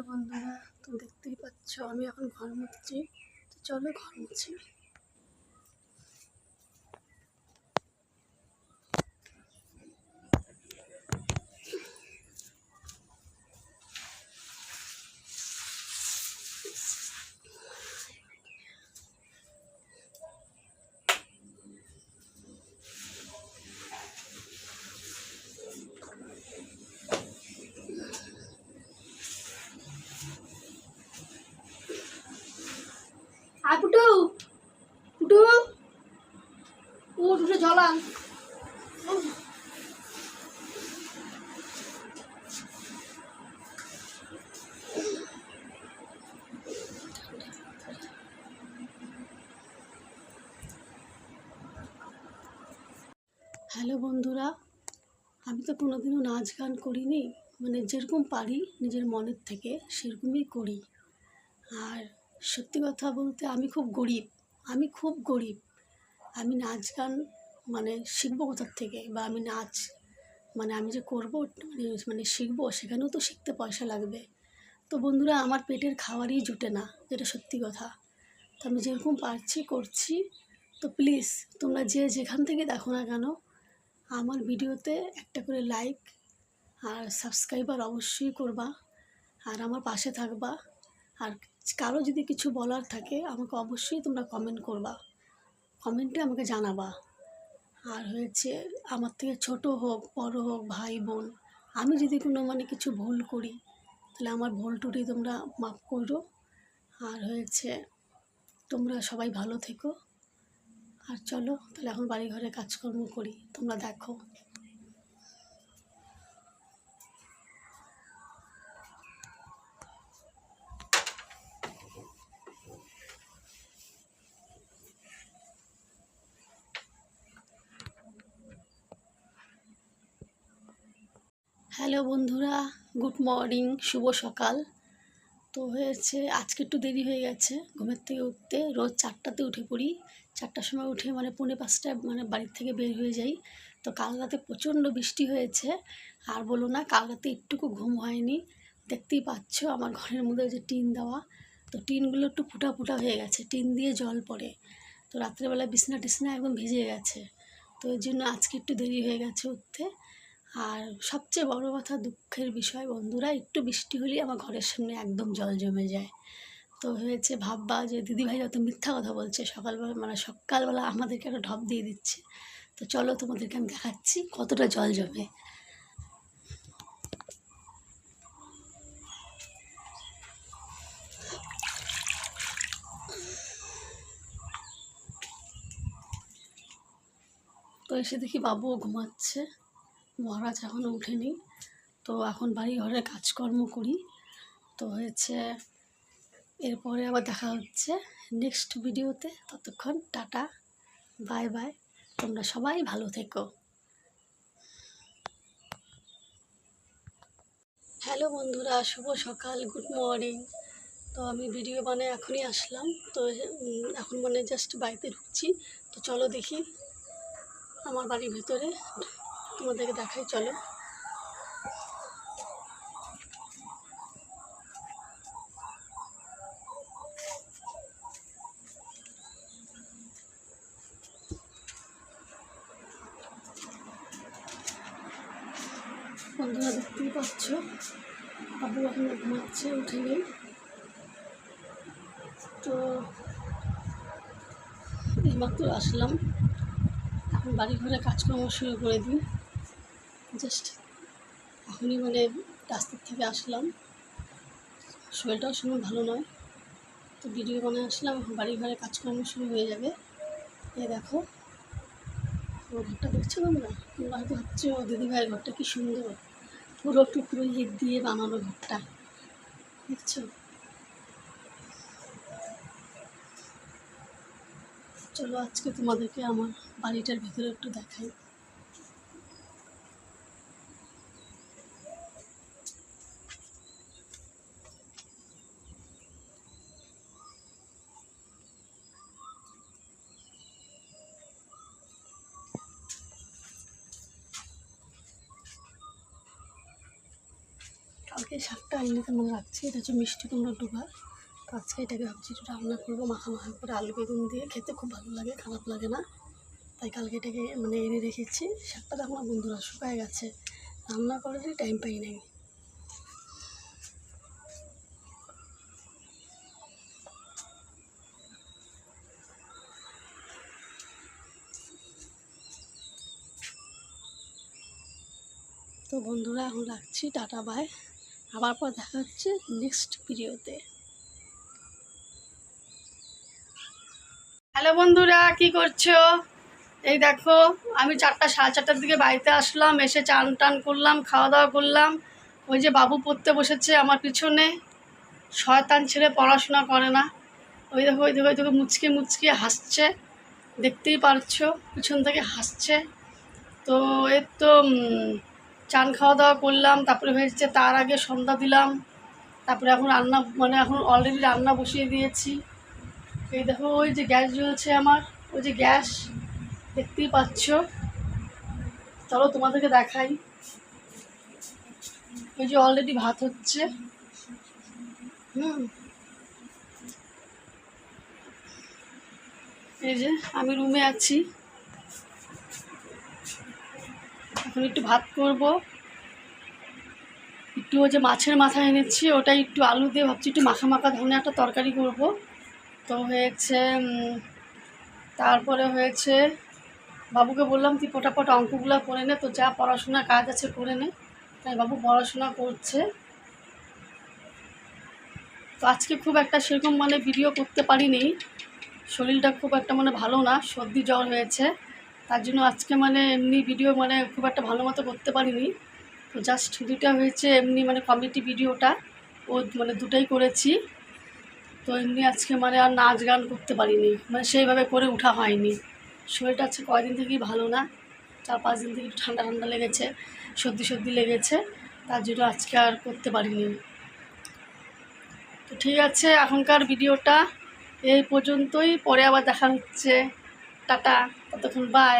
Hello বন্ধুরা, তুমি দেখতেই পাচ্ছ আমি এখন ঘর মুছছি। তো চলো ঘর মুছি। আর পুটু পুটু উঠে জল আন। হ্যালো বন্ধুরা, আমি তো কোনোদিনও নাচ গান করিনি, মানে যেরকম পারি নিজের মনের থেকে সেরকমই করি। আর সত্যি কথা বলতে আমি খুব গরিব। আমি নাচ গান মানে শিখবো কোথার থেকে, বা আমি নাচ মানে আমি যে করবো মানে শিখবো, সেখানেও তো শিখতে পয়সা লাগবে। তো বন্ধুরা, আমার পেটের খাবারই জুটে না, যেটা সত্যি কথা। তো আমি যেরকম পারছি করছি। তো প্লিজ তোমরা যে যেখান থেকে দেখো না কেন, আমার ভিডিওতে একটা করে লাইক আর সাবস্ক্রাইবার অবশ্যই করবা, আর আমার পাশে থাকবা। আর কারো যদি কিছু বলার থাকে আমাকে অবশ্যই তোমরা কমেন্ট করবা, কমেন্টে আমাকে জানাবা। আর হয়েছে, আমার থেকে ছোট হোক বড় হোক ভাই বোন, আমি যদি কোনো মানে কিছু ভুল করি তাহলে আমার ভুল টুটি তোমরা মাফ করো। আর হয়েছে, তোমরা সবাই ভালো থেকো। আর চলো তাহলে এখন বাড়ি ঘরে কাজকর্ম করি, তোমরা দেখো। হ্যালো বন্ধুরা, গুড মর্নিং, শুভ সকাল। তো হয়েছে আজকে একটু দেরি হয়ে গেছে ঘুমের থেকে উঠতে। রোজ 4টাতে উঠে পড়ি, 4টার সময় উঠে মানে 4:45টায় মানে বাড়ির থেকে বের হয়ে যাই। তো কাল রাতে প্রচণ্ড বৃষ্টি হয়েছে, আর বলো না, কাল রাতে একটুকু ঘুম হয়নি। দেখতেই পাচ্ছ আমার ঘরের মধ্যে যে টিন দেওয়া, তো টিনগুলো একটু ফুটা ফুটা হয়ে গেছে, টিন দিয়ে জল পড়ে। তো রাত্রেবেলা বিছনা টিছনা একদম ভিজে গেছে। তো এর জন্য আজকে একটু দেরি হয়ে গেছে উঠতে। আর সবচেয়ে বড় কথা, দুঃখের বিষয় বন্ধুরা, একটু বৃষ্টি হলেই আমার ঘরের সামনে একদম জল জমে যায়। তো হয়েছে, ভাববা যে দিদিভাই যত মিথ্যা কথা বলছে, সকালবেলা আমাদেরকে একটা ঢপ দিয়ে দিচ্ছে। তো চলো তোমাদেরকে আমি দেখাচ্ছি কতটা জল জমে। তো এসে দেখি বাবুও ঘুমাচ্ছে, মহারাজ এখনও উঠেনি। তো এখন বাড়ি ঘরে কাজকর্ম করি। তো হয়েছে, এরপরে আবার দেখা হচ্ছে নেক্সট ভিডিওতে। ততক্ষণ টাটা, বাই বাই, তোমরা সবাই ভালো থেকো। হ্যালো বন্ধুরা, শুভ সকাল, গুড মর্নিং। তো আমি ভিডিও বানায় এখনই আসলাম। তো এখন মানে জাস্ট বাড়িতে ঢুকছি। তো চলো দেখি আমার বাড়ির ভেতরে, তোমাদেরকে দেখাই, চলো। বন্ধুরা দেখতেই পাচ্ছ বাবু এখন ঘুমাচ্ছে, উঠেনি। তো এইমাত্র আসলাম, এখন বাড়ি ঘরে কাজকর্ম শুরু করে দিই। জাস্ট এখনই মানে রাস্তার থেকে আসলাম, শরীরটাও সময় ভালো নয়। তো ভিডিও বানায় আসলাম, এখন বাড়ি ঘরে কাজকর্ম শুরু হয়ে যাবে। এই দেখো আমার ঘরটা, দেখছো তোমরা? তোমরা হয়তো ভাবছো দিদিভাইয়ের ঘরটা কি সুন্দর, পুরো টুকরো ইট দিয়ে বানানো ঘরটা, দেখছো? চলো আজকে তোমাদেরকে আমার বাড়িটার ভিতরে একটু দেখাই। এই শাকটা এমনিতে মনে রাখছি, এটা হচ্ছে মিষ্টি কুমড়ো ডোবা। তো আজকে এটাকে ভাবছি একটু রান্না করবো মাখা মাখা করে আলু বেগুন দিয়ে, খেতে খুব ভালো লাগে, খারাপ লাগে না। তাই কালকে এটাকে মানে এনে রেখেছি। শাকটা দেখো না বন্ধুরা শুকায় গেছে, রান্না করারই টাইম পাই নাই। তো বন্ধুরা এখন রাখছি, টাটা বাই, আবার পর দেখা হচ্ছে নেক্সট ভিডিওতে। হ্যালো বন্ধুরা, কি করছো? এই দেখো আমি 4টা সাড়ে 4টার দিকে বাড়িতে আসলাম, এসে চান টান করলাম, খাওয়া দাওয়া করলাম। ওই যে বাবু পড়তে বসেছে আমার পিছনে, শয়তান ছেলে পড়াশোনা করে না। ওই দেখো ওই দেখো ওই দেখো মুচকে মুচকে হাসছে, দেখতেই পারছো পিছন থেকে হাসছে। তো এর তো চান খাওয়া দাওয়া করলাম, তারপরে হয়েছে তার আগে সন্ধ্যা দিলাম, তারপরে এখন রান্না মানে এখন অলরেডি রান্না বসিয়ে দিয়েছি। এই দেখো ওই যে গ্যাস জ্বলছে আমার, ওই যে গ্যাস দেখতেই পাচ্ছ। চলো তোমাদেরকে দেখাই, ওই যে অলরেডি ভাত হচ্ছে। এই যে আমি রুমে আছি, এখন একটু ভাত করব। একটু ওই যে মাছের মাথা এনেছি, ওটাই একটু আলু দিয়ে ভাবছি একটু মাখা মাখা ধরনের একটা তরকারি করব। তো হয়েছে তারপরে হয়েছে বাবুকে বললাম তুই ফটাফট অঙ্কগুলো করে নে, তো যা পড়াশোনা কাজ আছে করে নে। তাই বাবু পড়াশোনা করছে। তো আজকে খুব একটা সেরকম মানে ভিডিও করতে পারিনি, শরীরটা খুব একটা মানে ভালো না, সর্দি জ্বর হয়েছে, তার জন্য আজকে মানে এমনি ভিডিও মানে খুব একটা ভালো মতো করতে পারিনি। তো জাস্ট দুটা হয়েছে এমনি মানে কমিটি ভিডিওটা, ও মানে দুটাই করেছি। তো এমনি আজকে মানে আর নাচ গান করতে পারিনি, মানে সেইভাবে করে ওঠা হয়নি। শরীরটা আজকে কয়দিন থেকেই ভালো না, 4-5 দিন থেকে একটু ঠান্ডা ঠান্ডা লেগেছে, সর্দি সর্দি লেগেছে, তার জন্য আজকে আর করতে পারিনি। তো ঠিক আছে, এখনকার ভিডিওটা এই পর্যন্তই, পরে আবার দেখা হচ্ছে, টাটা, ততক্ষণ বাই।